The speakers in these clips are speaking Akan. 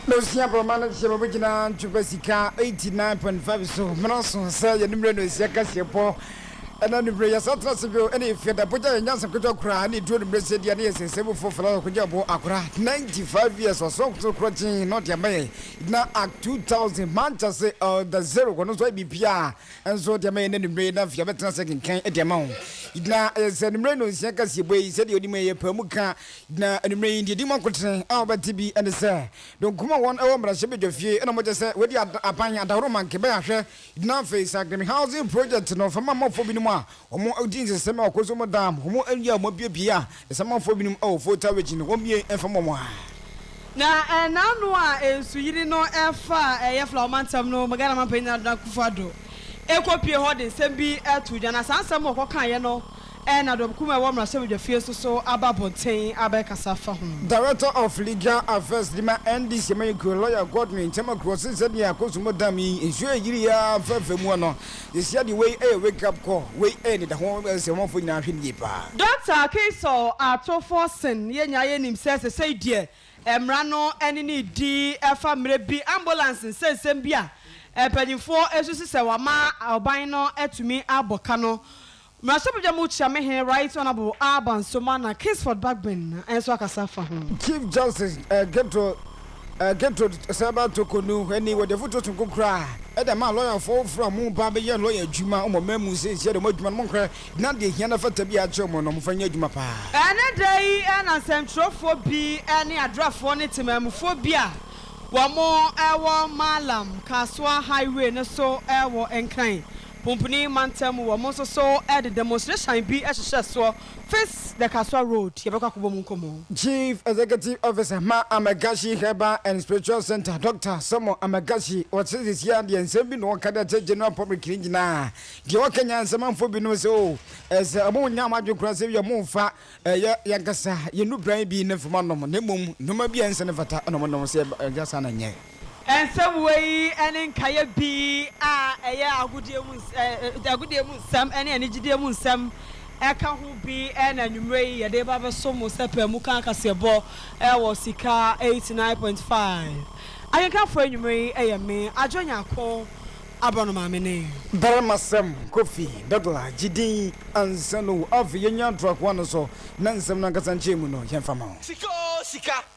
No Siapa manage to begin to Sikka 89.5 so Manason say no Sikka Kasi3 and then the players are possible any if the Puja and Yansan could cry and to the Blessed Yanis and 7 for Kujabo Akra 95 years or so to crutching not your may now at 2000 Manchester the zero was BPR and so the main and the brain of your veteran second can at the amount. It now is an Reno Sikka Kasi3 said you may permuka now and remain the democracy Albert TB and the sir. Don't come on 1 hour, but I should be your fear and I'm just say, where you are upon the Roman Quebec, now face like housing project no for Mamma for Omo audience sema okoso madam omo anya mo bia esema fo binum o fo tawage no womie enfamo mo na no a ensuyiri no efa eyefla omantam no magana mampanya da kufado ekopie ho de sembi etuja na sansam okokan ye no na do kuma e wo mra se fie so ababonten abekasa fa ho Director of Legal Affairs Dima NDC Mayiko lawyer Godwin Tema Cross said ya koso madam ensu yiri ya fafemu no this year the way wake up call way end the ho se mo fo nyina hwe pa Dr. Kiso Atofosen ye nya ye nim say die emra no ene ni di efa mre bi ambulance sensem bia epanyifo esusi se wama oban no etumi aboka no Masabja Mucha here right honorable Urban Somana Kingsford Backbin and Swakasafa. Chief Justice get to Sabat to Kunu anyway the photo to go cry. At the man lawyer fall from Moon Baby lawyer Juma or Memu says the Mojman Monka, not the Hanafa to be a German on Fanya Jumapa. And a day and a central for B any a draft for it to Memophobia. One more hour Malam, Kaswa Highway, no so hour and kind. Pumpuni Mantem was so at the demonstration be as so face the Kaswa Road, Yabaka. Chief Executive Officer Ma Amagashi Heba and Spiritual Center Dr. Samo Amagashi, what says this year the Ensembin Wakada General Public Engineer. The Wakanya and Saman Fobino so as a moon Yamaju Crassi, your moon fat, Yakasa, you know, Brain be enough for Monom, Nemum, Numabi and Senata, and Monom just an and some way and in Kaya B a good dear some any dear some Eka who be and you may a debaba so much Mukanka Sebo was Sikka 89.5. I can't find you may a me I join your call Abonamamene Baramasam, Kofi, Dogla, GD, and Sanu of Union Truck one or so, Nansam Nagasan Chimuno, Yanfamo.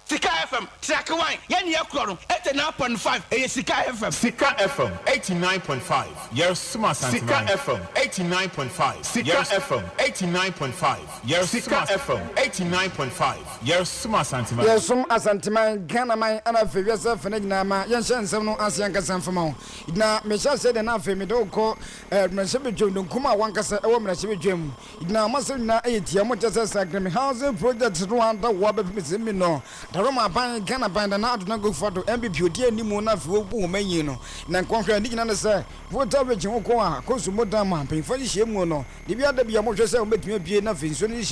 Sikka FM, Sakawai, Yan Yakron, 89.5, Sikka FM. Sikka FM 89.5. Yes, Sikka FM 89.5. Sikka FM 89.5. Yes, Sikka FM 89.5. Yes, Santima. Yes, some Asantima, Ghana, my and I feel yourself and Nama, Yansan, some no Asian Casanfamo. Now, Michelle said enough for me to call Messiah Jim, Kuma, Wankasa, or Messiah Jim. Now, Massina 8, Yamotas Sacrament Housing Project Rwanda, Wabba Mizimino. Roma buying Ghana buying and out not go for to MBP, dear Nimona for Mayino. Nan conquer Nigana say, what average Okoa, Cosumodama, pay for the Shemono. The other be a more yourself, make me be enough in Sunday,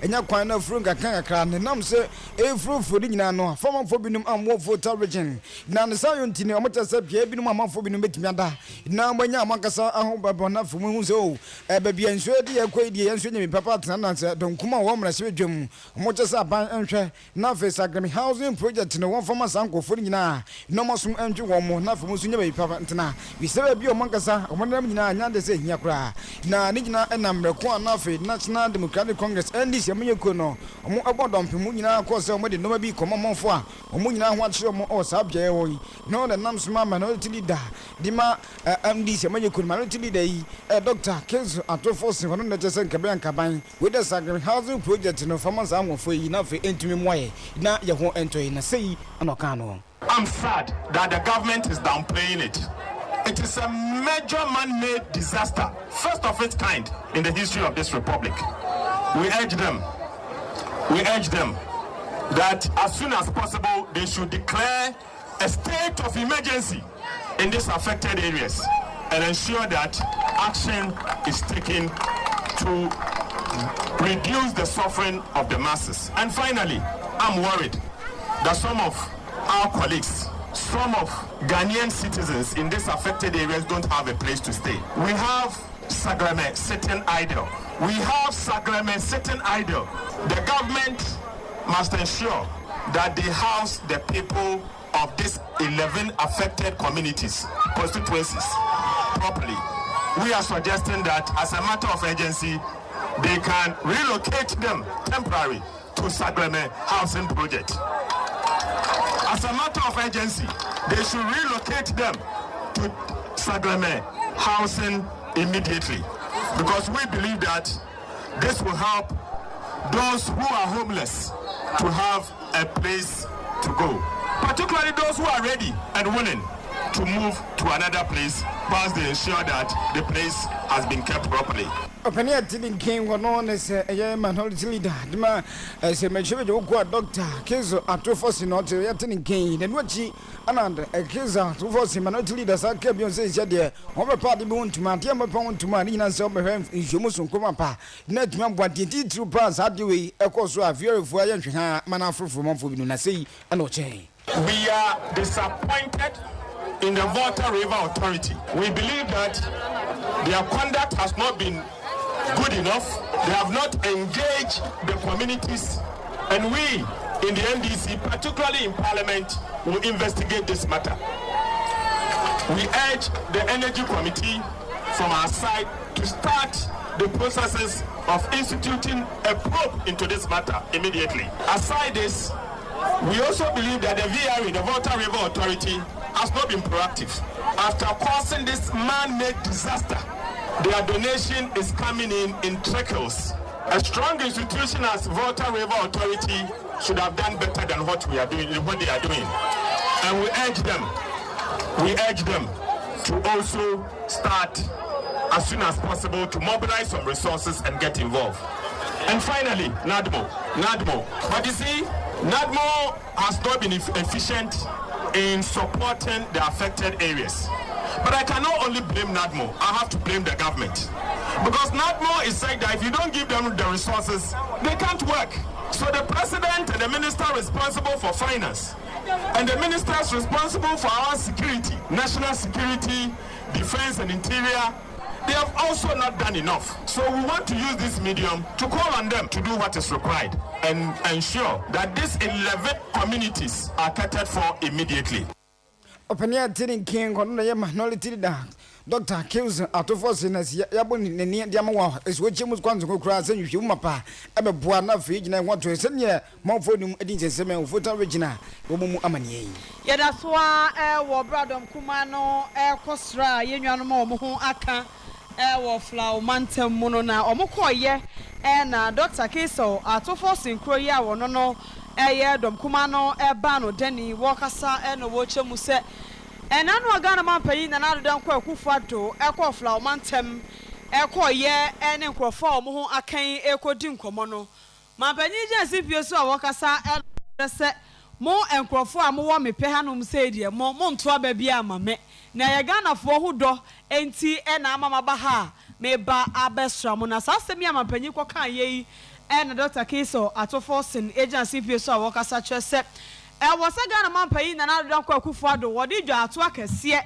and not quite enough Frunga Kanaka, and Nam say, a fruit for Dinano, former Fobinum and more for Tarigin. Now the Science in your motor said, Piabin Mamma Fobinum Metianda. Now when Yamakasa, I hope Babona for Muzo, a baby and Swedi, a quaidi and Sweden, Papa, and don't come a woman as Jim, Motors are buying and Nafis. Housing project no one from us uncle for na no more some empty one more not from Musunya Papa Antana. We say be a Mancasa, one of them now they say Yakra. Now Nigna and number one Nafi, National Democratic Congress, and this Yamukono, or more about them Pumuna, cause somebody no be common for, or Muna watch or subject, no the Nams Mamma, no Tilida, Dima, MD Yamakun, Maritili Day, a doctor, Kills at 2 one just Caban Cabine, with a sacred housing project no from us for enough into me way. Now you won't enter in a say, Anokano. I'm sad that the government is downplaying it. It is a major man-made disaster, first of its kind in the history of this republic. We urge them that as soon as possible they should declare a state of emergency in these affected areas and ensure that action is taken to reduce the suffering of the masses. And finally, I'm worried that some of our colleagues, some of Ghanaian citizens in these affected areas don't have a place to stay. We have Sagrame sitting idle. The government must ensure that they house the people of these 11 affected communities, constituencies, properly. We are suggesting that as a matter of urgency, they can relocate them temporarily to Sagleme housing project. As a matter of urgency, they should relocate them to Sagleme housing immediately, because we believe that this will help those who are homeless to have a place to go, particularly those who are ready and willing to move to another place once they ensure that the place has been kept properly. Openia didn't came one on as a minority leader. Dima as a mature doctor, Kizo at 2 force in order to gain and what she and a Kiza 2 force minority leaders are kept on saying, dear, over party moon to Matiama Pound to Marina Summer in Jumusun Kumapa. Net what did 2 pounds had you a course of very voyage manafru from Monfubinasi and Oche. We are disappointed in the Volta River Authority. We believe that their conduct has not been good enough. They have not engaged the communities, and we in the NDC, particularly in Parliament, will investigate this matter. We urge the Energy Committee from our side to start the processes of instituting a probe into this matter immediately. Aside this, we also believe that the VRE, the Volta River Authority, has not been proactive. After causing this man-made disaster, their donation is coming in trickles. A strong institution as Volta River Authority should have done better than what they are doing. And we urge them to also start as soon as possible to mobilize some resources and get involved. And finally, NADMO. But you see, NADMO has not been efficient in supporting the affected areas. But I cannot only blame NADMO, I have to blame the government. Because NADMO is saying that if you don't give them the resources, they can't work. So the president and the minister responsible for finance, and the ministers responsible for our security, national security, defense and interior, they have also not done enough. So we want to use this medium to call on them to do what is required and ensure that these 11 communities are catered for immediately. Openia didn't king on the minority leader. Dr. Kills out of us in as Yabon in the Yamawa is which was going to go cross and you mapa. Ever Buana Fiji and I want to send you more for them editing semen foot original. Amani. Yeah, that's why war brother Kumano, Kostra, Union Momo Aka, war flower mantel monona or Mokoye, and Dr. Kiso out of us in Kroya or no. Dom Kumano, Bano, Denny, Wakasa, and Watcher Muse. And I know a Ghana man paying another down Kufato, Equa Flower Mantem, Equa ye, and Equa Form, who I can't echo Dinko Mono. My penija CPS Wakasa, and set more and Crawford, more me pehanum say, dear, more Montua baby, mamma. Now, Ghana for who do, and tea and Amama Baha, may ba Abestramona, Sassamia, my penny ye. And Dr. Kiso at a forcing agency PSO workers such as set. I was a Ghana man paying another Dr. Kufado. What did you at work as yet?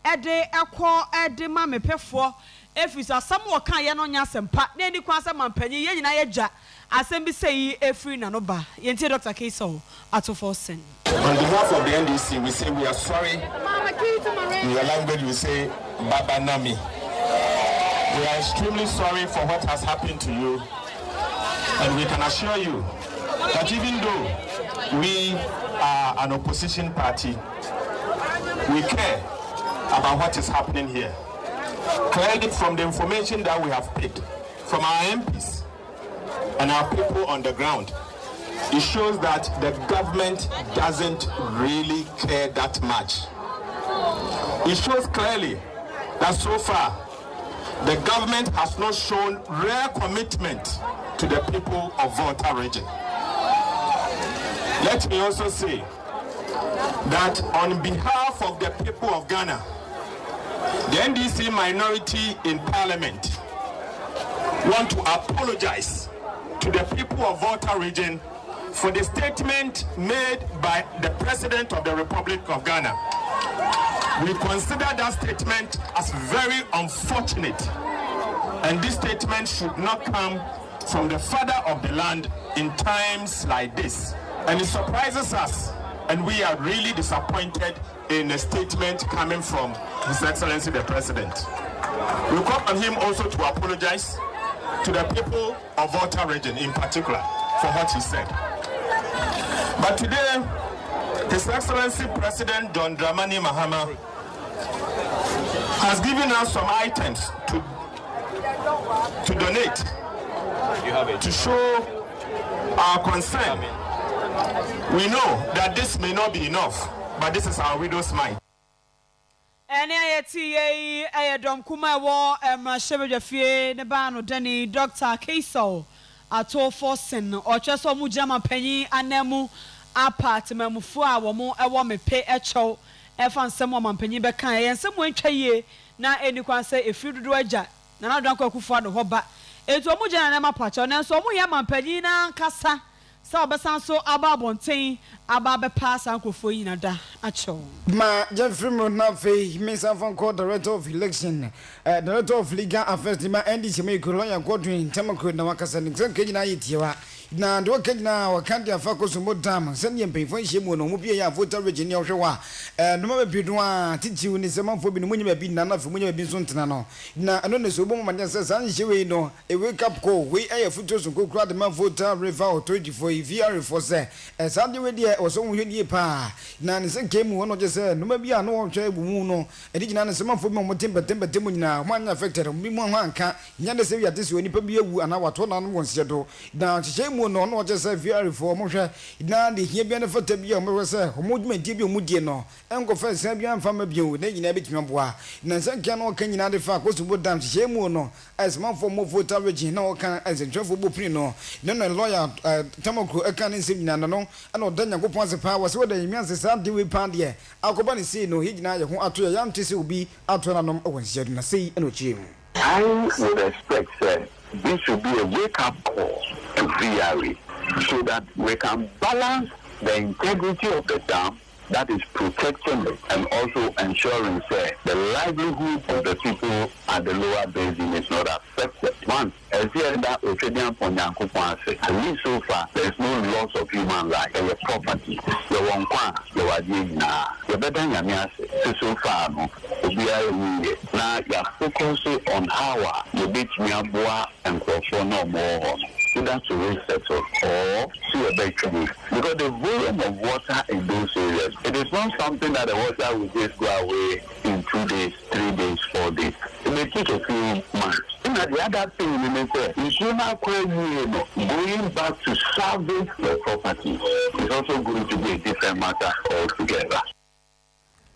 A day a call at the mammy pay for. If it's a somewhat kind on yas and pat, then the Quasaman penny, yen I ja. As be say a free nanoba. Yente Dr. Kiso at a forcing. On behalf of the NDC, we say we are sorry. In your language, we say Baba Nami. We are extremely sorry for what has happened to you. And we can assure you that even though we are an opposition party, we care about what is happening here. Clearly, from the information that we have picked from our MPs and our people on the ground, it shows that the government doesn't really care that much. It shows clearly that so far, the government has not shown rare commitment to the people of Volta region. Let me also say that on behalf of the people of Ghana, the NDC minority in Parliament want to apologize to the people of Volta region for the statement made by the President of the Republic of Ghana. We consider that statement as very unfortunate, and this statement should not come from the father of the land in times like this. And it surprises us, and we are really disappointed in a statement coming from His Excellency the President. We call on him also to apologize to the people of Volta region in particular for what he said. But today, His Excellency President John Dramani Mahama has given us some items to donate, to show our concern. We know that this may not be enough, but this is our widow's mind. And I don't come war and my Shebefie, the ban of Danny, Dr. Kaso, at all forcing or just a mujama penny and nemu apart, Mamufua, or more a woman pay a chow, and found someone penny back and someone chaye. Now, anyone say if you do a jack, and I don't go for the hobba. It's a mujana patch, and so we have my penny and cassa. So Basanso Ababontain, Ababe pass Uncle Foyinada, Acho. Ma Jeffrey Monafe, Miss Avon Court, Director of Election, Director of Legal Affairs, Ma Andy Jamaica, Lawyer Quadrin, Tamako, Nawakasa, and Kenya Itiwa. Now, do okay now, can't have focus on more time, send you pay for him when Mubia, Voter Virginia Shawa, and no matter Pidua, teach you in some for being when you have been none of when you have been soon. Now, I don't know so woman says, I know a wake up call, we air photos to go crowd the man voter river 24 VR for say, as Sunday idea or some year pa. Now, the came one of just said, no, maybe I know Chabuno, and did not some for more timber timber one affected me one can't, Yanda say at this when you be an hour 12 on one settle. Now, shame. No, just a very reform. Now, the here benefit to be a mercer, who would make you Mudino, and go first Sabian from a view, they in a bit membois. Nansen cannot can you not the fact was to put down shame no, as one for more voter no can as a joyful buprino. Then a lawyer, Tamoko, a canning seminar, no, and no done go once a power, so the immense is out the pandia. Alcobani say no, he denied who out to a young tissue will be out to an owen shed in a sea and a gym. I would expect that this should be a wake-up call to VRA so that we can balance the integrity of the dam that is protecting it and also ensuring the livelihood of the people at the lower basin is not affected. One, as here that Oceanian Ponyanko at least so far, there is no loss of human life and your property. The one the Wadina, the better Yamias, so far, no, now you're focusing on how you beat Miabua and Kofo no more. Either to resettle or see a better because the volume of water in those areas, it is not something that the water will just go away in 2 days, 3 days, 4 days. It may take a few months. And the other thing we may say, is going back to salvage the property is also going to be a different matter altogether.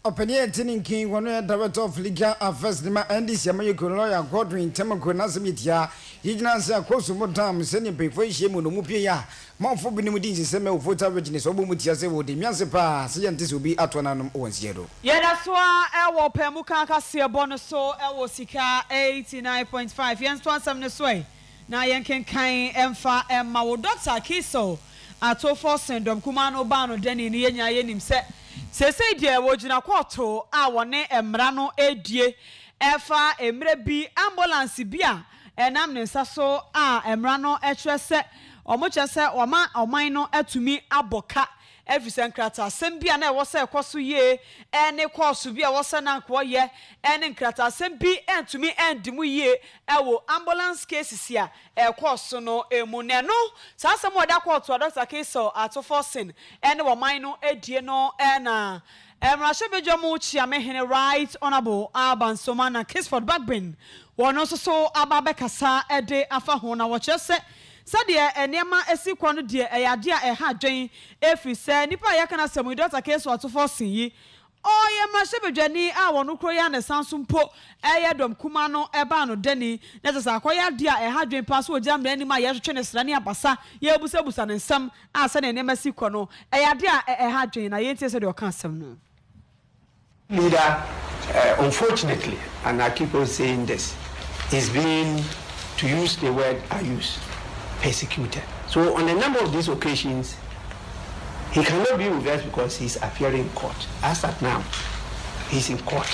Opinion Tinning King, one director of Legal Affairs, the man Andy Jamaica, lawyer Godwin, Tamako Nasimitia, he did not say a close to more time, sending pay for him on the Mupia. More for being within the same voter readiness, or Mutia say, would the Miansepa, saying this will be at 1 zero. Yeah, that's why I will pay Mukaka bonus so I will Sikka 89.5. Yens to some this way. Now, Yankin Kain, Emfa, and Mawo Dr. Kiso, at all for Sendom, Kumano Bano, Denny, Yenya Yenim set. Se dear wojina kwato a wone emrano edie efa emre bi ambulance bia enam ne nsaso a emrano etrese omoche se oman no atumi aboka efisen krata sembia na wo se ekoso ye ene koso bia wo se na kwo ye ene krata sembi entumi endimu ye ewo ambulance cases ya ekoso no emune no sasa mo da kwato Dr. Kiso atofosin ene wo man no edie no ena Emrashebejomu Chiamehene Right Honorable Alban Somana Kisford Bagbin wono so ababekasa ede afahona wochese sadia enema esikwa no de eyade a eha dwen efise nipa yakana semu Dr. Kiso atofosin yi oye Emrashebejani a wono kro ya ne sansumpo eyedom kuma no eba no deni na tsa akoya de a eha dwen paso ojamre anima yehwetwe ne srane abasa ye busabusa ne nsam asa na enema esikwa no eyade a eha dwen na yenti se de oka asem no leader, unfortunately, and I keep on saying this, is being, to use the word I use, persecuted. So on a number of these occasions, he cannot be with us because he's appearing in court. As at now, he's in court,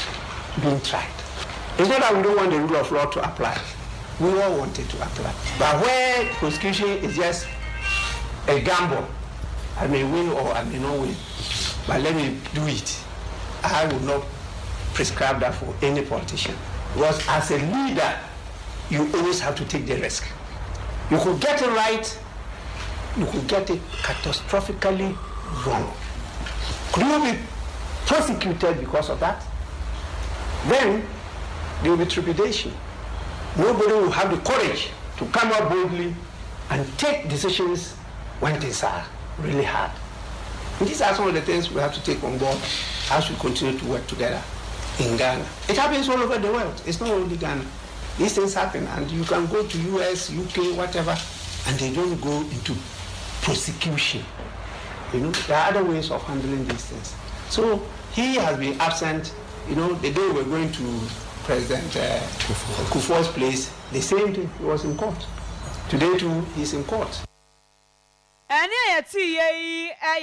being tried. It's not that we don't want the rule of law to apply. We all want it to apply. But where prosecution is just a gamble, I may win or I may not win, but let me do it. I will not prescribe that for any politician. Because as a leader, you always have to take the risk. You could get it right, you could get it catastrophically wrong. Could you be prosecuted because of that? Then there will be trepidation. Nobody will have the courage to come out boldly and take decisions when things are really hard. And these are some of the things we have to take on board as we continue to work together in Ghana. It happens all over the world. It's not only Ghana. These things happen, and you can go to US, UK, whatever, and they don't go into prosecution. You know, there are other ways of handling these things. So he has been absent. You know, the day we're going to President Kufuor's place, the same thing, he was in court. Today too, he's in court. And I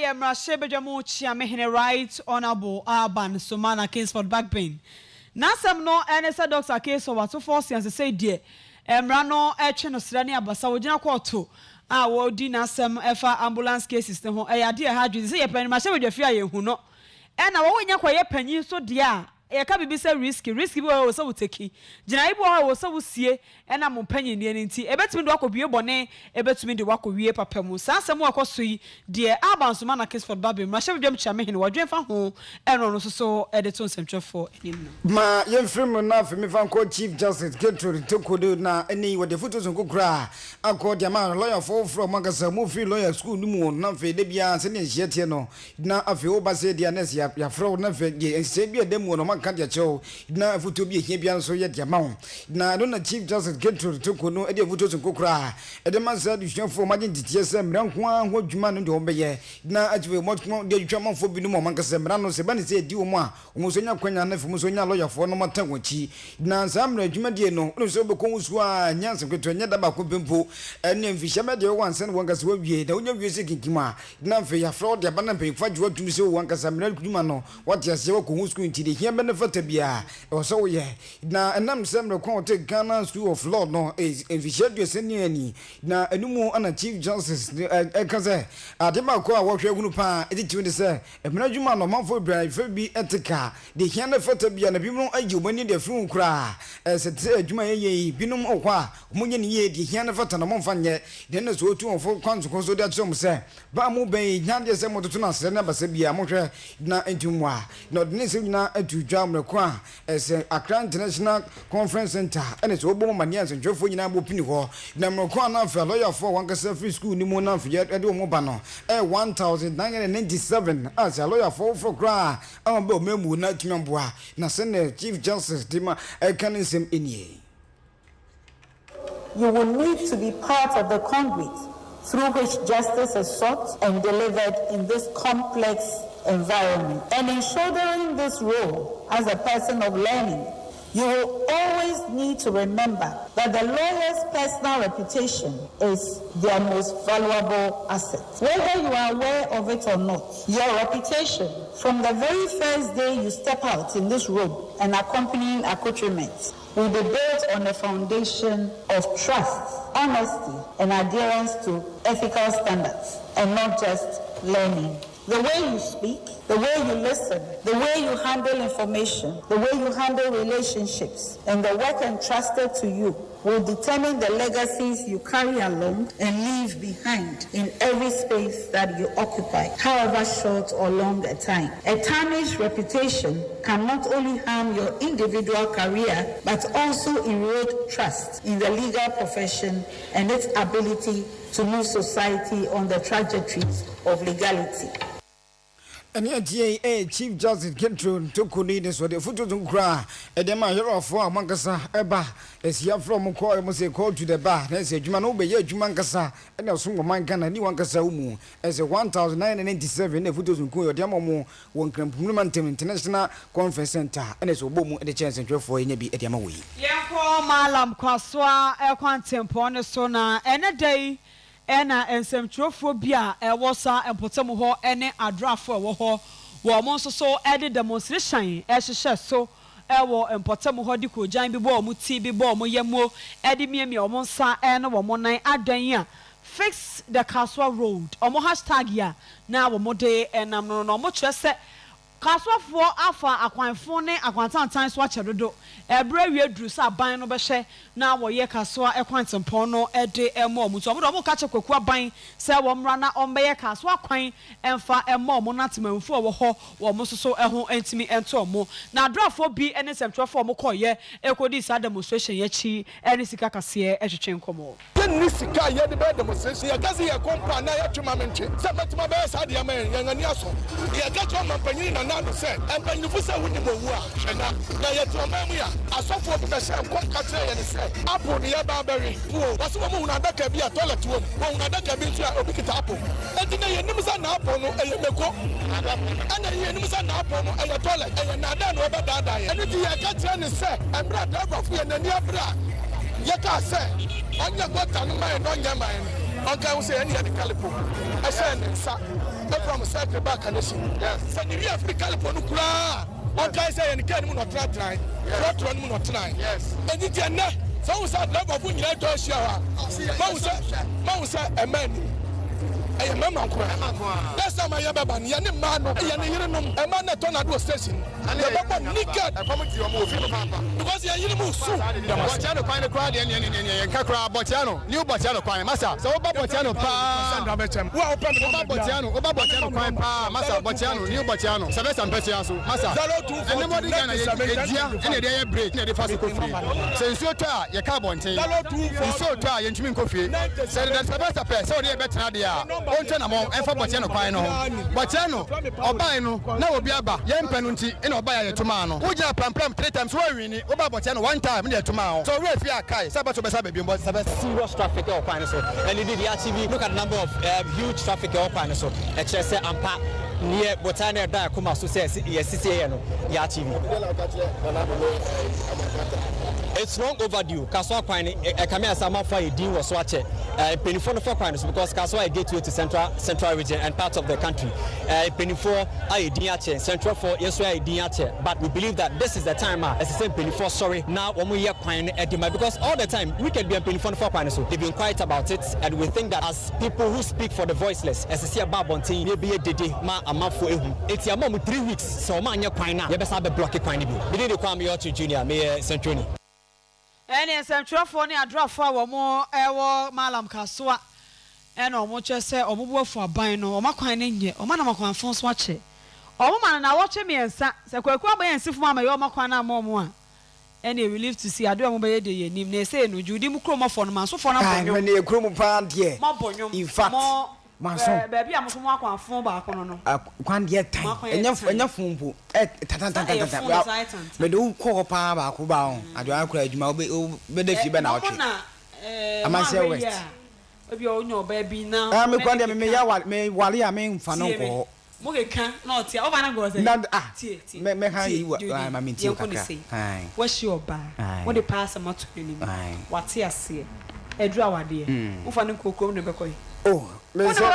am Rashebejamuchi, right honorable Alban Sumana case for back pain. Nasam no NSA doctor case of what to force and say, dear, Emrano, Echen, Australia, Basawajina Quarto. Wo di Nasam Efa ambulance case system. I dear had you say a penny, my fear who no. And I won't quite penny so dear. E ka bibi say risky bi wo so wuteki gina ibo ha wo so wusie e na mo panyin ne nti e betimi do akobie bone e betimi de wakowie papa mu sansem akoso yi de abansoma na Kingsford Babem ma hye dwem chia me hene wadwen fa ho e no so e de to nsentwefo enim ma yemfim na fe me fa ko Chief Justice Gertrude Tokodo na eni wo de photos nkokura akọ de ma lawyer for from magasa mu free lawyer school numu na fe de bia se ne hye tie no na afi wo ba se dia na se ya fro na fe ge se bia de mu no Kadia Chow, na photo be here, so yet Yamon. Na don't Chief Justice Gertrude Tokono, Eddie Vutos and Kokra. Edema said you show for Magin TSM, Ranquan, what you man and obey. Na at we much more the German for Binu Mancasem, Rano Sebani said, Duma, Musonia Quena, Musonia lawyer for no matter what she. Na some regiment, no, so because Yansen could turn Yadabaku Bimpo, and then Fishamed once and one gas will be the only music in Kima. Now for your fraud, the abandoned pay for you to so one Casamel Kumano, what you're so who's going to the here benefit bia or so yeah na enam sem no kon take Ghana School of Law no is in Fishedu seniani na enumu ana Chief Justice kaze adema ko a wo hwe gunu pa edi ti say emna djuma no manfo bra fe bi etika de hia na fata bia na bimno agi obani de fun kura sete adwuma ye binum okwa munye ne ye de hia na fata na monfa nye de na so otu onfo kwanzo ko so de atom say ba mu ben nya de se mototo na se na basa bia mo hwe na entumwa no de ne se na atudwa mrekwa ese Accra International Conference Center ene so obo mania nsentwefo nyina bo pini ho na mrekwa na fa lawyer for wankasa free school ni mo na fa ye de mo ba no 1997 as a lawyer for kra amba memu na tumamboa na se ne Chief Justice Dima ekanisem enie. You will need to be part of the conduit through which justice is sought and delivered in this complex environment. And in shouldering this role as a person of learning, you will always need to remember that the lawyer's personal reputation is their most valuable asset. Whether you are aware of it or not, your reputation from the very first day you step out in this room and accompanying accoutrements will be built on a foundation of trust, honesty, and adherence to ethical standards, and not just learning. The way you speak, the way you listen, the way you handle information, the way you handle relationships, and the work entrusted to you will determine the legacies you carry along and leave behind in every space that you occupy, however short or long a time. A tarnished reputation can not only harm your individual career, but also erode trust in the legal profession and its ability to move society on the trajectories of legality. And yet, Chief Justice Gertrude Tokodo this for the photo to cry. Edema hero for Mankasa Eba as here from Moko must say call to the bar. They say Juman obey Jumankasa and also Mankan and Niwankasa Umu as a 1997 the photos in Koyo Diamomo one Complementum International Conference Center and it's Obomu at the chance and for Nebi at Yamawi. Yanko Malam Kwaswa Quantum Sona and a day. Ena ensemtrophobia ewosa empotemu ho ene adrafo wo ho wo mo so ede demonstration ehye so ewo empotemu ho dikojan bi bo mu ti bi bo mu yemo ede miemia wo nsa ene wo mo nan adan a fix the Kaswa road omo hashtag ya na omo de enam no no omo kyerese Kaswa for afa akwanfo ne akwantantan so achedodo ebre wie duru sa ban no behye na wo ye Kaswa ekwantempon no ede emo omo so omo ka che kwaku aban se wo mra na ombeye Kaswa kwan emfa emo omo natemamfu wo ho wo mo so eho antimi ento omo na drafo bi ene semtrofo omo koye ekodi sa demonstration ye chi ene Sikka Kasi3 ehwetwe nkomo ni sika ye de be demonstration ye gazi ye kompa na ye twema mentwe se betima be sa de amen ye ngani aso ye ga to mampanyi na na se empanyi fu se wuni bowu a hwena na ye to mamu ya asofo be se kom ka tre ye ne se apo ne ye ba beri wo waso mo hu na daka bi a toilet wo hu na daka bi ntia obi kita apo enti na ye nim sa na apo no eye meko ana ye nim sa na apo no eye toilet eye na da no be da ye enti ye ka tre ne se emra da fu ye na ni abra yeka say onye gota no man no nya man onka say any the calipo I say nsa from circle back and see say the real free calipo no kura onka say any kan mu no try no no try yes eni je na so we say level of nyina do share ma say a man I mama kwa last time I ever ban yani man yani yire no e man na tornado station and the baba naked because ya yire mu su Botiano kwan kwa de ne kakra Botiano new Botiano kwan masa so oba Botiano pa wa open oba Botiano kwan pa masa Botiano new Botiano service and Botiano so masa anybody can edia ene dey break ene dey fast ko free so nso to a ye ka bonten nso to a ye ntumi nko fie say the service per so dey better dey a onche na mo enfa Botiano kwan no Botiano oban no na obi aba ye mpanu nti ene oba ya yetuma no wo gina pram 3 times wo wini oba Botiano 1 time na yetuma so we fi akai sabato be sabe bi serious traffic or kwan so and the RTV look at the number of huge traffic or kwan so e chere say ampa near Botania da kuma so say yes no ya TV it's long overdue Kaswa kwan e kame asama for edin wo so ache penifo no for kwan so because Kaswa is gateway to central region and part of the country penifo ai edin ache central for yeso ai edin ache but we believe that this is the time as the same penifo sorry now omo ye kwan edima because all the time we can be penifo for kwan so they've been quiet about it and we think that as people who speak for the voiceless as see about bontin ye be dede ma amafo ehu eti amam 3 weeks so ma anya kwan na ye be sa be block kwan ni bi we dey kwam your junior me central ene semtrofo ne adrofo wo mo ewo malam Kaswa ene omo chese omo buafu aban no omo kwan ne nye omo na makwan fon so ache omo man na wo che miensa se kwaku aban ensifo ma ye omo kwan na mo a ene we live to see ado omo be ye de yenim na ese no judi mu kro mo fo no man so fo na bonyo ne kro mu pa de mo bonyo in fact Manson baby am so mo akwan fon ba kono no kwan de time enya fumpo tata me do ko pa ba ko ba on ado akura adwuma be da fi be na otwe amase west obi onyo baby na me kwan de me ya me wale ya me mfa no ko mo ke kan na tia o ba na go say tie me kan yi ma me tie ka wa shi oba wo de pass ma to ni wate ase edru awade wo fa ne kokom ne be koy oh me say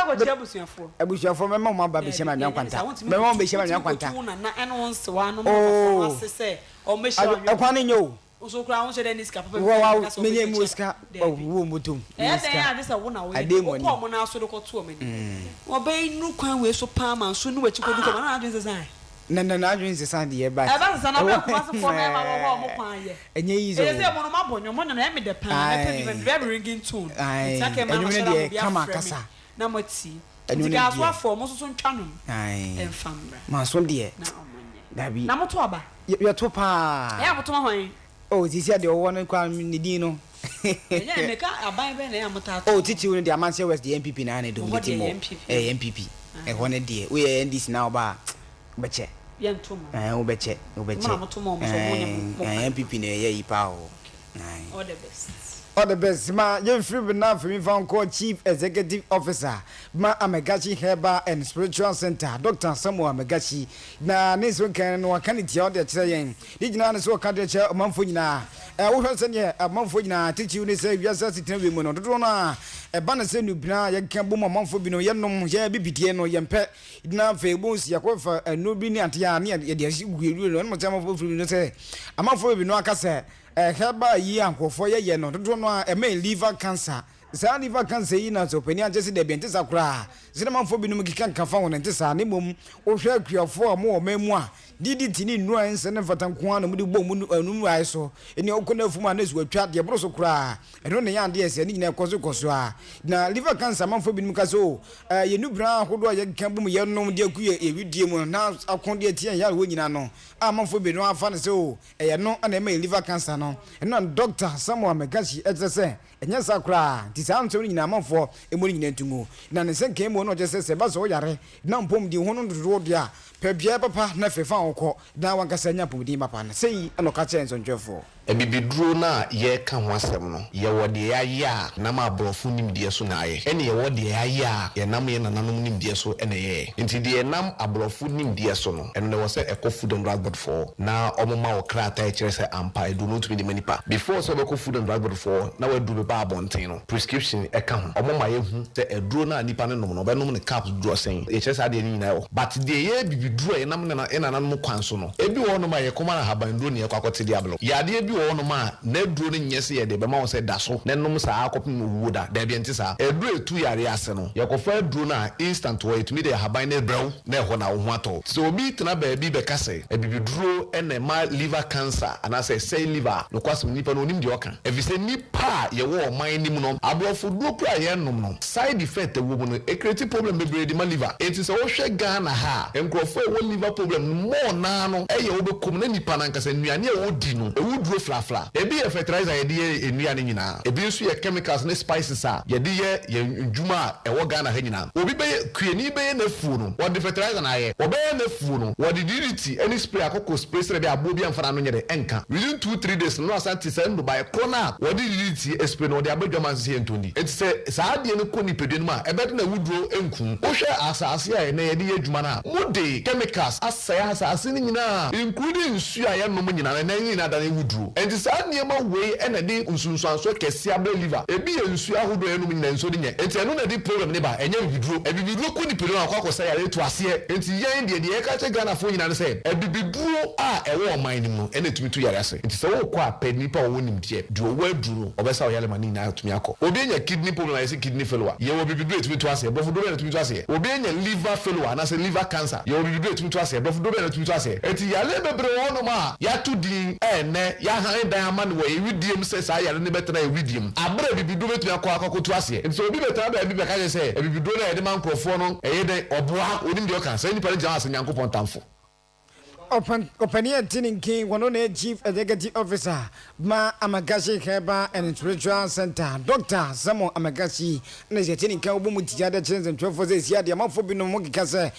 abusuafo me ma ba be shema nyan kwanta me ma be shema nyan kwanta na eno nse wa no mo fa se o me shema akwane nyo so kura won shede ni ska papa wow me nye mu ska wo mutum den ya disa wo na we ko mo na so de ko to o me ni wo be nu kwan we so pa man so nu wachi ko du ko na adwen se san na adwen se san de ba e ba san na ba ko so fo me ma wo mo kwan ye enye yizo e se mo no ma bonyo mo na me de pan na pe even very ringing tune take ma ma shara mo kama kasa na moti tika so afo mo so ntwa no enfamra ma so de na omonye dabi na moto aba ye to pa ya moto ma hwan oh tisi ade wo no kwa ni din no enya me ka aban be na ya mota oh titi wo de amanse west the MPP na na do ngiti mo MPP e ho ne de we NDC na oba beche ye ntoma wo beche ma moto mo so mo nya MPP na ye yi pa o all the best all the best ma ye free be na for me fan call chief executive officer ma Amegachi Herbal and Spiritual Center Dr. Samuel Amegachi na neso kan no kan ti o de kire yen di gina ne so ka de kire manfo nyina wo hwe se ne manfo nyina tichi ne se wiasa sitin we mu no dodo na e ba na se nubina ye kan bo manfo bi no ye nom ye bibidie no ye mpe na fe bonsi ya ko fa no bi ni ate ya ne ye de asi gueru no mo te manfo firi no se amanfo bi no aka se heba yi ankofo ye no dodo no e me liver cancer sa liver cancer yi na so pani anje se de bente sakura se na manfo bi no mkika kafa won ente sa ne mom wo hwe akuafo mo o mamu a didi tini nua ense ne fatan ko an mo de bom nu ai so eni okona afuma na su atwa de bro so kura eno ne yande ese ni nyina koso a na liver cancer manfo bi no mka so ye nu bra hodo ye kan bum ye nom de aku ye widie mu na akon de tie ya wo nyina no a manfo bi no afa ne so ye no na ma liver cancer no eno doctor Samuel Megashi etsese enya sakura ti sa nso nyina manfo emori nyina ntungu na ne se kan mu no je se ba so yare na mpom di hono do dia pebia papa na fefa onko na wankasa nya pomdi papa na sei anoka chenzo ntwefo ebibiduro na ye ka ho asem no ye wode ya na ma abrofo nimdie so na ye ene ye wode ya ye nam ye nananom nimdie so ene ye nti de nam abrofo nimdie so no ene wo se eko food and drug board for na omoma wo krata e kire se ampa do not be the manipa before so eko food and drug board for na we do be ba abonten no prescription e ka ho omoma ye hu se eduro na nipa ne nom no be nom ne caps duro sen ye kire sa de ni na yo but de ye bibiduro ye nam na nananom kwan so no ebi wo no ma ye koma na haban duro ne ye kwakote diablo ya de ebi ono ma na duro ne nyese ye de be ma wo se da so na nom sa akopim wo da da bi ntisa eduro etu yare ase no ye kofa duro na instant wo etumi de haban ne brew na ho na wo ho ato so obi tena ba bi be kase ebibiduro ene ma liver cancer ana say liver no kwasem nipa no nim de oka evise nipa ye wo man nim no abrofo duro kura ye nom no side effect wo mu no e create problem bebre de ma liver etisa wo hwe Ghana ha enkrofo e wo liver problem mo na no e ye wo be kom na nipa na nkasa nnuane e wo di no e wo duro flafla e bi e fertilizer ye de nnuane nyina e bi nso ye chemicals ne spices a ye de ye ndwuma e wo Ghana ha nyina obi be kuani be na fu no wo de fertilizer na ye wo be na fu no wo de DDT any spray akoko spray sre be abo bi amfana no nyede enka within 2-3 days no asante se ndo ba krona wo de DDT spray no de abadwama se ye ntondi enti se saa de ne ko ni pedun ma e be de na wuduro enku wo hwe asase a na ye de adwuma na mo de chemicals asaya asase ni nyina including nsu a ye no mo nyina na nyina da ne wuduro enti saa niema we ena de nsunsuanso kese abra liver ebi ye nsu ahodo ye no nyina nso de nye enti eno na de problem ne ba enye bibiduro ko ni pedun akwa sa ya etu ase enti ye de ye ka che Ghana fo nyina ne se ebibiduro a ewo oman ni mu ena tumi tu yare ase enti se wo kwa pe nipa wo nim die de wo aduro obesa wo yale mani na atumi akọ obi enya kidney problem na say kidney failure ye wo bibiduro etumi tu ase bofo do be etumi tu ase obi enya liver failure na say liver cancer ye wo bibiduro etumi tu ase bofo do be etumi tu ase enti yale bebre wo no ma ya tu din ene ya han dan ama no we widiem se sa yale ne betena widiem abra bibiduro etumi akọ tu ase enti obi betena ba bi be ka say bibiduro na ye de man krofo no eye de oboa onim de oka say nipa nja ase nyankopon tamfo Opania Tinning King, one on a chief executive officer, Ma Amagashi Heba and Spiritual Center, Dr. Samo Amagashi, and the Tinning Kabumu Tiada Chins and Trophy, Yadia Mofobino Mokikase,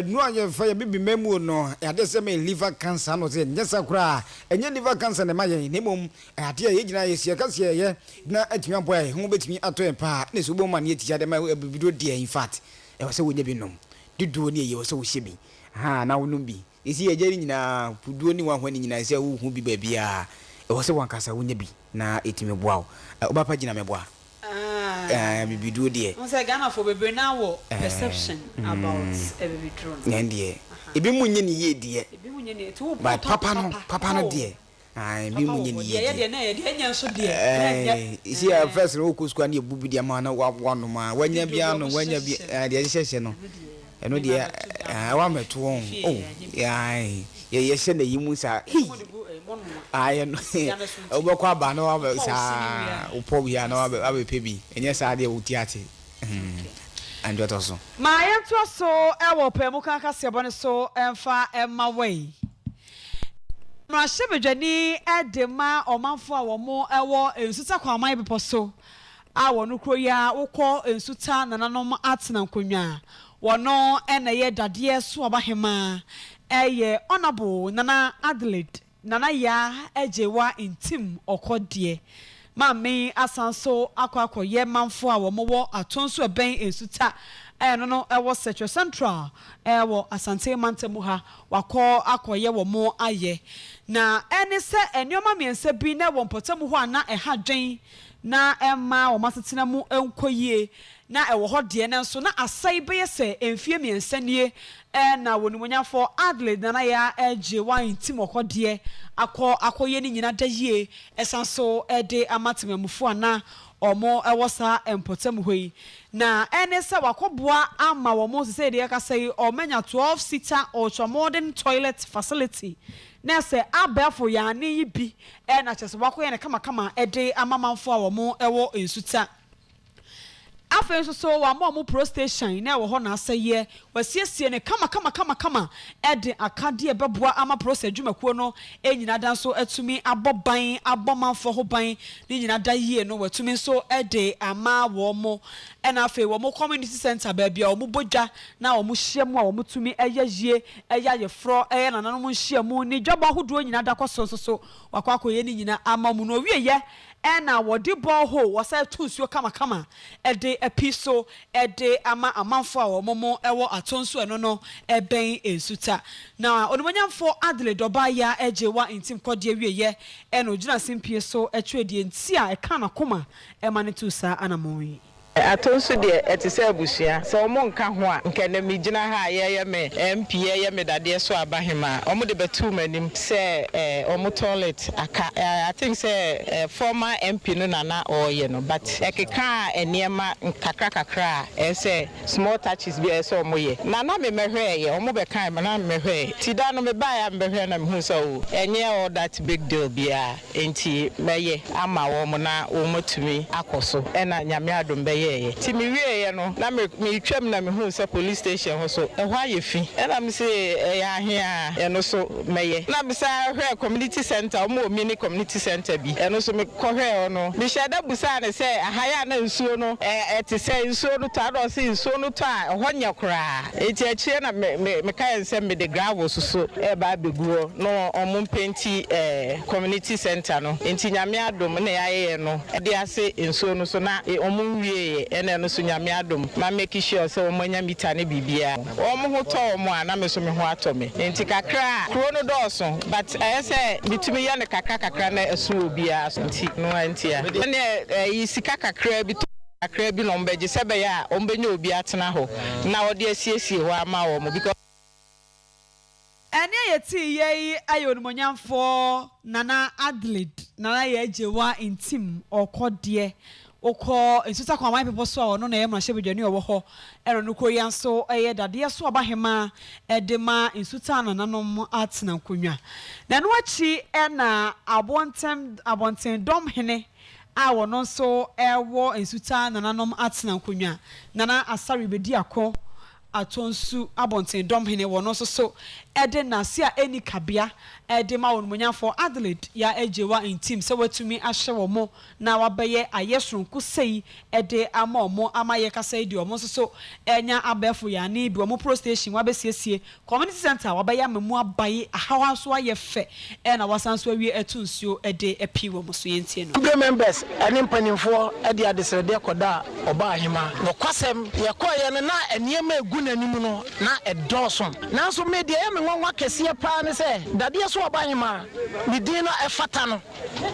no fire baby memo no, at the same liver cancer, no, yes, I cry, and your liver cancer, and my name, at your age, I see a cassia, not at your boy, who bet me at to a part, this woman yet Yadama will be dear, in fact, I was so would be known. Did do near you so shibby. Ha, now no be. Isi ejeri nyina puduo ni wan hwani nyina se wo hu bi bia e wo se wan kasa wo nya bi na etime boa oba pa gina meboa bibiduo de on say Ghana for bebe na wo perception about bibiduo ndie ebi munye ni ye de ebi munye ni to papa no de bi munye ni ye de na ye de nya nso de isi a first no ko skwa na ebubu de ma na wa no ma wanya bia no wanya bi de hyehye no eno de awa meto on ye hye na yimu sa no obekọ aba na wa sa upo bia na wa be pebi enye sa de utiate and what also ma yento so e wo pemu kan ka se bone so emfa emma wei ma shebedwani e de ma omanfo a wo mo e wo ensuta kwaman bepo so a wo no kroya wokọ ensuta nananom atena nkonwa wono ena ye dade so abahema eye honorable Nana Adelaide Nana ya ejewa intim okode mame asanso akwakoye manfo a womo atonso ben ensuta no ewo Central ewo Asante Mantemu ha wakọ akoye womo aye na ene se enioma miense bi na wo mpotemu ho ana eha dwen na emma wo masetena mu enkoyie na ewo ho de ne nso na asai be yese emfie miensanie na wonimonyafo Adelaide Nana ya eje wa intim okode akoye ni nyina dayie esanso ede amatemamufo ana omo ewosa empotem hoi na ene se wakoboa ama womo se de ka say omenya 12-seater ultra modern toilet facility na se abefo ya ne bi na chese wakoye ne kama ede amamanfo a womo ewo ensuta afen so wa mo pro station na wo ho na aseye wasiesie ne kama ede akade beboa ama process dwumakuo no enyina dan so atumi aboban abomanfo ho ban ne nyina da yie no watumi so ede ama wo mo na afen wo mo community center ba bia wo mo bodwa na wo mo hyiam a wo mo tumi eyayie eyayefro nananom hyiam ni dwabo ahodo nyina da kwaso wakwakoye ni nyina ama mu no wieye ena wodi borehole wasa tusuo kama ede episo ede ama amanfo a womomo ewo atonso eno no eben ensuta na onumanyamfo adle dobaya ejewa intim kodie wieye ena ogina simpie so etwedie ntia eka na koma emane tusa anamonwi atonso de etise abusia so omo nka ho a nka na migina ha ye me MP ye me dade so abahema omo de betu manim se omo toilet aka I think say former MP no nana oye no but ekeka eniema kakra say small touches be so omo ye nana me mehwe ye omo be kan na mehwe tida no me ba ya mehwe na me hu so enye all that big deal bia enti meye ama wo mo na wo motumi akoso ena nyame adom be ti mi wie no na me twam na me hu se police station ho so ehwa ye fi na me se ya ahia eno so meye na me sa hwe community center mo mini community center bi eno so me kohwe no me shada busa ne se ahaya na nsuo no te se nsuo no to ado se nsuo no to a ehwa nya kra eti achie na me kai se me de gravel so ba beguo no omo penti community center no enti nyame adom na ya ye no de ase nsuo no so na omo wie ene no so nyame adom ma make sure se o manya mita ne bibia o mo ho to mo ana me so me ho ato me enti kakra kro no doso but say bitumi ya ne kakra na esu obia so enti no antia ene yi sika kakra bi kakra bi no mbeje se be ya o mbenya obi atena ho na o de asiesie ho ama wo mo because ene yeti ye ayonmonyamfo nana Adelaide nana ye jewa intim okode oko ensuta kwa my people so no na ye ma shebedwani owo ho ero no koyan so eye dade so abahema edema ensuta nananom atena nkonwa na no achi na abonten dom hene a wono so ewo ensuta nananom atena nkonwa nana asari bedi akọ atonsu abonten dom hene wono so ede na sia eni kabia ede ma wonmunyafo Adelaide ya ejewa intim se watumi ahye wo mo na wabeye ayesronku sei ede ama omo amaye kasa edi omo so enya abefo ya na bi omo pro station wabesiesie community center wabeye amemu abaye ahawa so aye fe na wasanso awie etunsuo ede epi wo mo so yentie no Good members eni mpanimfo ede adesrede koda oba ahima no kwasem ye koye na eniema egu nanim no na edoso nanso media ye nwa kese pa ne se dade so aba hima mi din no efata no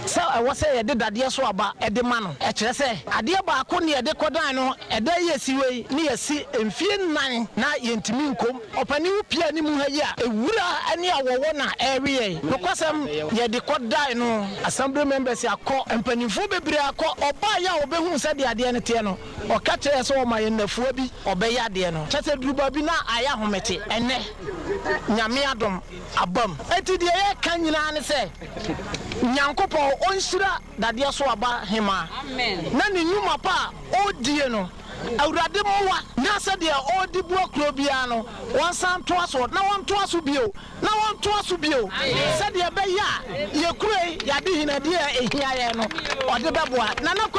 se wose ye de dade so aba ede ma no e kire se ade ba ko ne de kodan no ede ye siwe ne ye si emfie nan na ye ntimi nkom opani upia ni mu ha yi a ewura ani awowo na area no kwasem ye de kodan no assembly members akọ empanifo bebre akọ oba ya obehu se de ade ne te no o ka kire se o ma ye nafuo bi obe ya de no chese duruba bi na aya homete ene nyame adom abam eti de ye kan nyina ne se nyankopo onhyira dade so aba hema amen na ne nyuma pa odie no awurade mowa na se de odi buo kro bia no won san to aso na won to aso bio na won to aso bio se de be ya ye kure ya de hinade ehia ye no ode beboa na na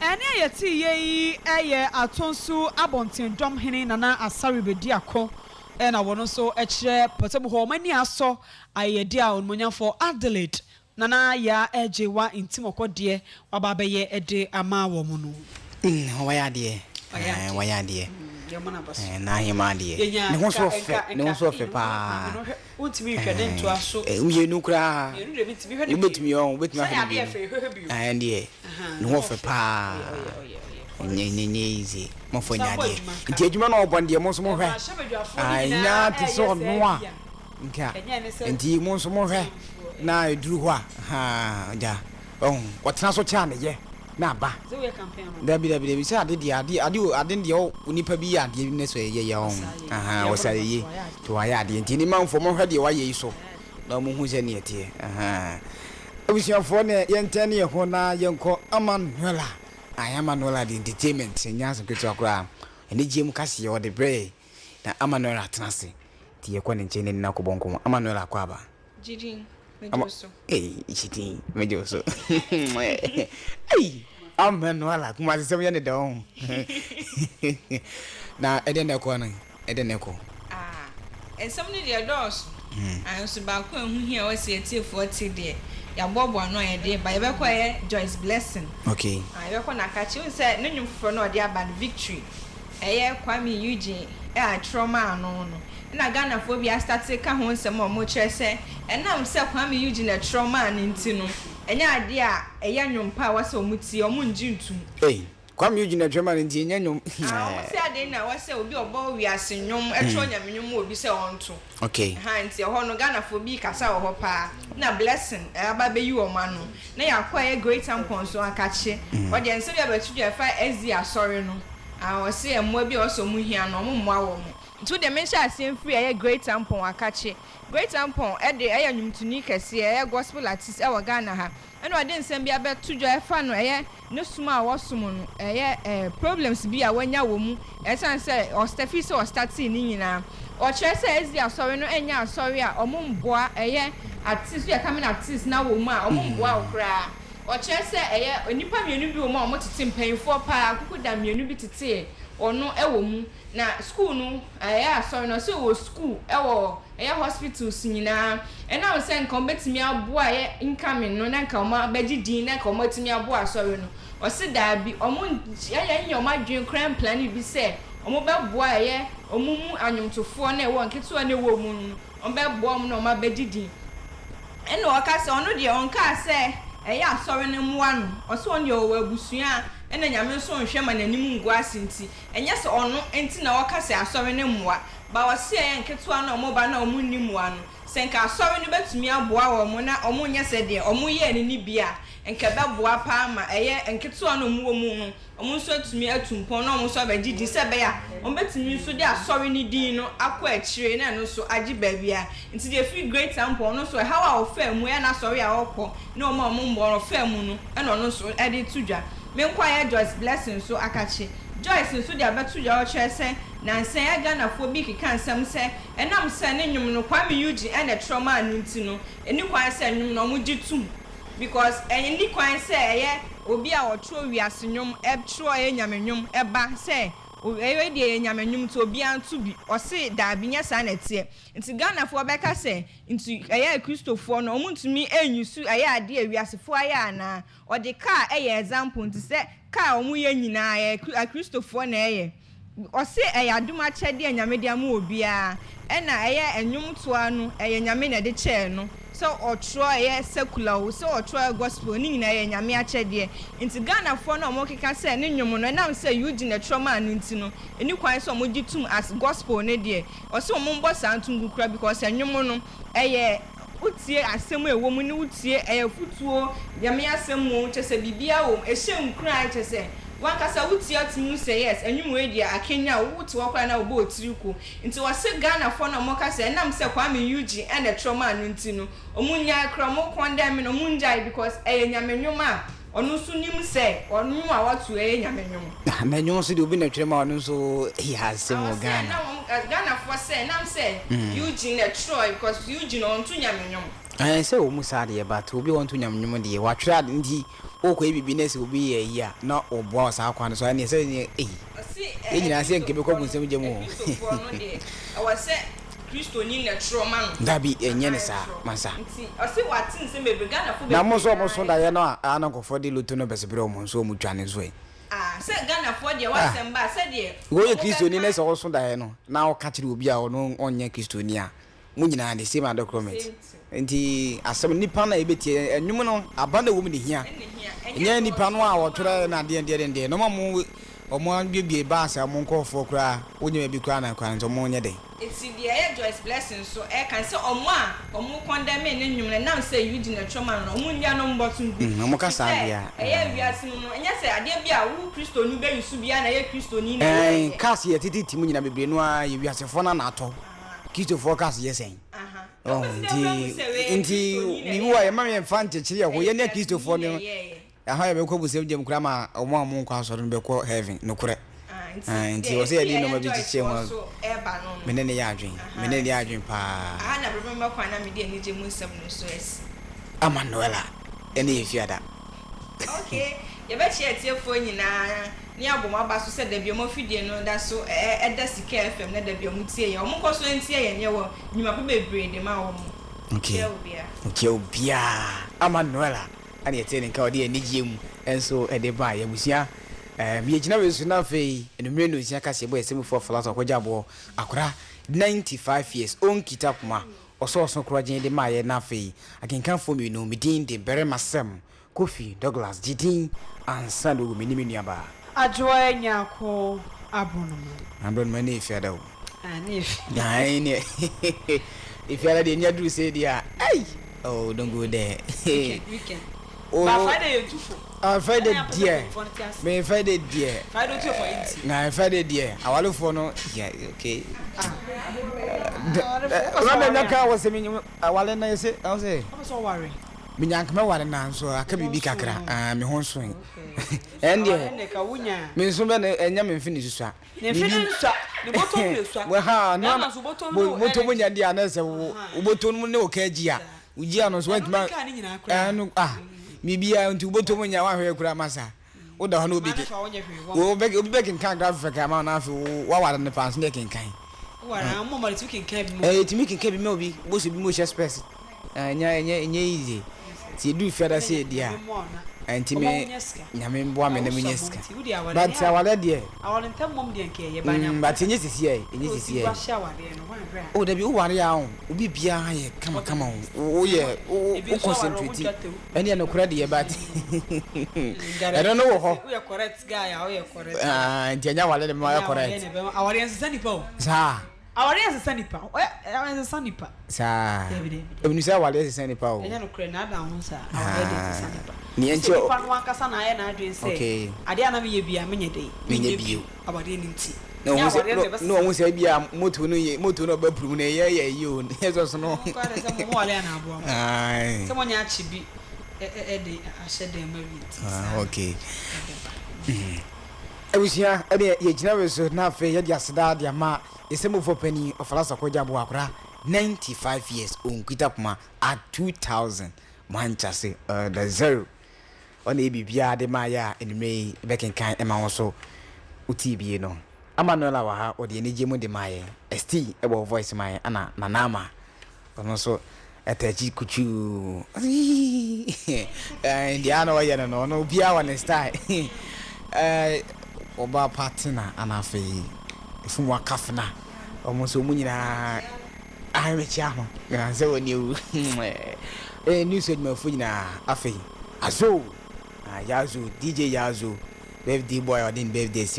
ene yeti ye eye atonsu abonten dom hene nana asari bedi akọ na wono so ekire potable ho mani aso ayede a onmonyafo Adelaide nana ya ejewa intimokode wababeye ede ama wo mu no wayade na hima de ne ho so fe pa untimi hwede nto aso uye nu kra ubetimi on ubetimi ahwe ande ne ho fe pa nye easy mo fo nyade nti adwuma no obonde mo so mo hwe anya ti so no a nka nti mo so mo hwe na eduru ho a ha ja oh watena so cha ne ye na ba so we campaign dabi say ade de o nipa bi ya de ne so ye o aha wo say ye to wa ya de ntini manfo mo hwe de wa ye so na mo hu se ne tie aha abusiafo ne ye ntane ye ho na ye nko Amanuela Amanuela the entertainment nya so ketu akora ene giem kase ye o de bre na Amanuela atnase tie kwa ne nche ne na ko bonko Amanuela akwa aba jidin mejoso jidin mejoso Amanuela kuma se semya ne don na eden ne ko na eden ne ko ensam ne de dos anso ba ko hu hia o se tiefo ti de ya bobo no ye de ba ye be ko ye Joyce Blessing okay ye be ko na ka chi unse ne nwumfo no de aba victory eye Kwame Eugene trauma no na Ghana fo bia start ka ho nsem o mo kire se enam se Kwame Eugene trauma ne ntino enya ade a eye nwumpa wase o muti o mu nji ntum Kwame Eugene trauma ne nti enya nwum se ade na wase obi obo wi ase nwum etro nyamenwum obi se onto okay nti ho no Ghana fo bi kasa ho pa na Blessing aba be yi o ma no na yakwa ye great tampon so akache o de nse bia betu je fa ezi asori no o se emmo bi o so mu hia no mo mmoa wo mo to the mention asem free eye great tampon akache great tampon e de eye nwumtuni kese eye gospel artist e wo Ghana ha eno ade nsem bia betu jo e fa no eye ne suma wo sumo no eye problems bi a wanya wo mu e san se o Steffi se o starting ni nyina o chere se ezi asori no enya asori a o mo mboa eye artist ya coming artist na wo mu a o mo mboa okra o chere se eye onipa mienu bi wo mu a o mo tete mpanfo pa akuku da mienu bi tete ono ewo mu na school no asori no se wo school ewo hospitals nyina ena o se nkan betimi aboa incoming no na nkan o ma bagidin na nkan o matimi aboa asori no o se da bi o mo nya o ma dwen crime plan bi se o mo be boa o mu anyomtofo na ewo nketo na ewo mu o be boa mo na o ma bagidin ena o ka se ono de on ka se asori no moa no o se on ye o abusua ena nyame so nhwe ma nanim ngu asinti enye se ono enti na wakase asori ne mmoa ba wase nketo na omo ba na omo nimmoa no se nka asori no betumi aboa wo mo na omo nya se de omo ye ni bia nka be boa pa ma nketo na omo wo mu no omo so atumi atumpon na omo so abagidi se be ya omo betumi so de asori ni din no akọ akire na no so agi ba bia nti de free great tampon no so how a ofa mu ya na asori a okọ na omo mbo no fa mu no e no so e de tudwa me nkwaya Joyce Blessing so akache Joyce so de abetu ya o chese na nsen ya Ghana fo bi kika nsem se enam se ne nwum no Kwame Eugene and the trauma nti no eni kwan se nwum no mo gitum because eni kwan se eye obi a otro wiase nwum etro nyamenwum eba se ewe de nyamenwum to obi antu bi o se da binya sa na tie nti Ghana fo beka se nti eye Christopher no omuntumi enyusu eye ade awiasefo aya ana o de car eye example nti se car omu ye nyina eye Christopher na eye o se eye aduma chede nyame de am obi a na eye enwum to anu eye nyame na de che no so otro eye secular so otro gospel ni nyina eye nyame achede nti Ghana fo na omo keka se ne nwum no na se Eugene trauma anu nti no eni kwan so omo gitum as gospel ne de o se omo mbo santungu kra because enwum no eye utie asem ewo mu ni utie futuo nyame asem mu chese bibia wo ehye nkran chese wankasa utie atunu say yes enwum we dia akenya wuti wakwa na obo otiriku nti wase Ghana fo na mo kasa enam se Kwame Eugene and the trauma anu nti no omunya kra mo condemn no munjai because nyamenwuma onu so nim se onu a watu nyamenwum na nyon so de obi na twema onu so asem Ghana Ghana fo se nam se Eugene Troy because Eugene on to nyamenwum say o musa de ba to obi won to nyamenwum de watwra de ndi okwa bibi na se obi ye yi a na oboa sa akwa no so na se ni nyina se nke be ko bunsem je mu o se Kristo ni na trauma no dabi enye ne sa masa nti o se watin se me Ghana fo be na mo so da ye no ana nkofo de luto no besebre o mo so mu twane so se Ghana for de wasemba se de wo ye Kristo ni na se o so da ye no na o ka kire obi a ono onye Kristo ni a mu nyina de same document nti asem nipa na ebetie enwum no aba na wo mu ne hia nya nipa no a wotwere na de no mo omo an bibie ba asa mo nkofo kra wonye bi kra na kra nto mo nye den it's the air joy's blessing so e kan say omo condemn ne nwum na say you di na trauma no omo nya no mbotu ngu omo ka sa bia e wiase no enya say ade bia wo Kristo ni be yusu bia na ye Kristo ni na cast ye titi mu nyina bebre no a ye wiase fo na ato Kristo fo cast ye sen nti mi wa ye ma me fan chechiri ye ho ye ne Kristo fo no aha ye be ko busem jem kra ma omo amu nkwa so no be ko heaven no kure nti o se ye no ma bi chiche ho menene ya adwen pa na bebe ma kwa na me de ni je mu nsem no so es Amanuela ene ye fiada okay ye be chi etie fo nyina ni abom aba so se da bi mo fidie no da so da Sikka FM na da bi mo tie ye mo ko so ntie ye ne wo nyuma pe bebre de ma wo mo okay obia Amanuela ani etie ne ka odi enigye mu enso ede ba ye busia me gina we so na fei enumre no sia ka se bo esem for flat akwaja bo akora 95 years on kitapuma oso kro agyen de ma ye na fei akenkan fo mi no midin de bere masem Kofi Douglas Didin ansa do mi ni nuaba Ajoa nyako abonoma ne fiada o ani ne ifiada de nyadu say dia ai oh don't go there weekend ba Friday you tufo Friday dear me Friday dear Friday tufo for it na Friday dear awalo for no yeah okay na nyaka wo se mi awale na yese I say so worry mi nyanka me ware na so aka bibi kakra me ho nso ende ka wunya me nso be enya me mfini susu a ne mfini susu ne botom le susu we ha na botom nya dia na se wo botom ne o ka ji a uji ano so wantuma anu mibia nti botom nya wa hwe kura masa wo da ho no obige wo be kan graphic ka ma na afi wa ware ne fans ne kan wara mo mari tukin kan bi mo timi kan bi me obi bo so bi mo share space nya easy ti du fiada se dia anti me nyame mbo ame na munyeska but awale de awale ntam mom de nke ye banya but enye sisi e o da bi o ware ya o obi bia ha ye kama o ye o concentrate ene no kura de ye but I don't know ho we correct guy o ye correct anti anya wale de ma correct awale ensesa nipa o sa awale ensesa nipa ensesa nipa sa ebinu sa awale ensesa nipa o enya no kura na da ho sa awale de ensesa nipa ni enche nipa no ankasa na ye na adwen say ade ana me ye bia menye dey menye bio awale ni nti no won say bia moto no ba prum na ye yi o yeso so no kwa de say mo wale na abo ai say mo nya achi bi de ahye de ma wi okay ebusia ade ye gina we so na fe ye dia seda dia ma esemo for penny ofalasa koja bo akora 95 years on kitapuma at 2000 manchase the zero on e bibia de ma ya enme beken kan e ma wo so utibie no Amanuela wa ha ode enije mu de ma ye st e bo voice ma ye ana nanama ono so etaji kuchu Indiana wa ye no bia wa ne style oba partner ana fe ifunwa kafna omo so mu nyina amechi aho se woni ewu news edma fu nyina afi azo yazo DJ yazo birthday boy odin birthday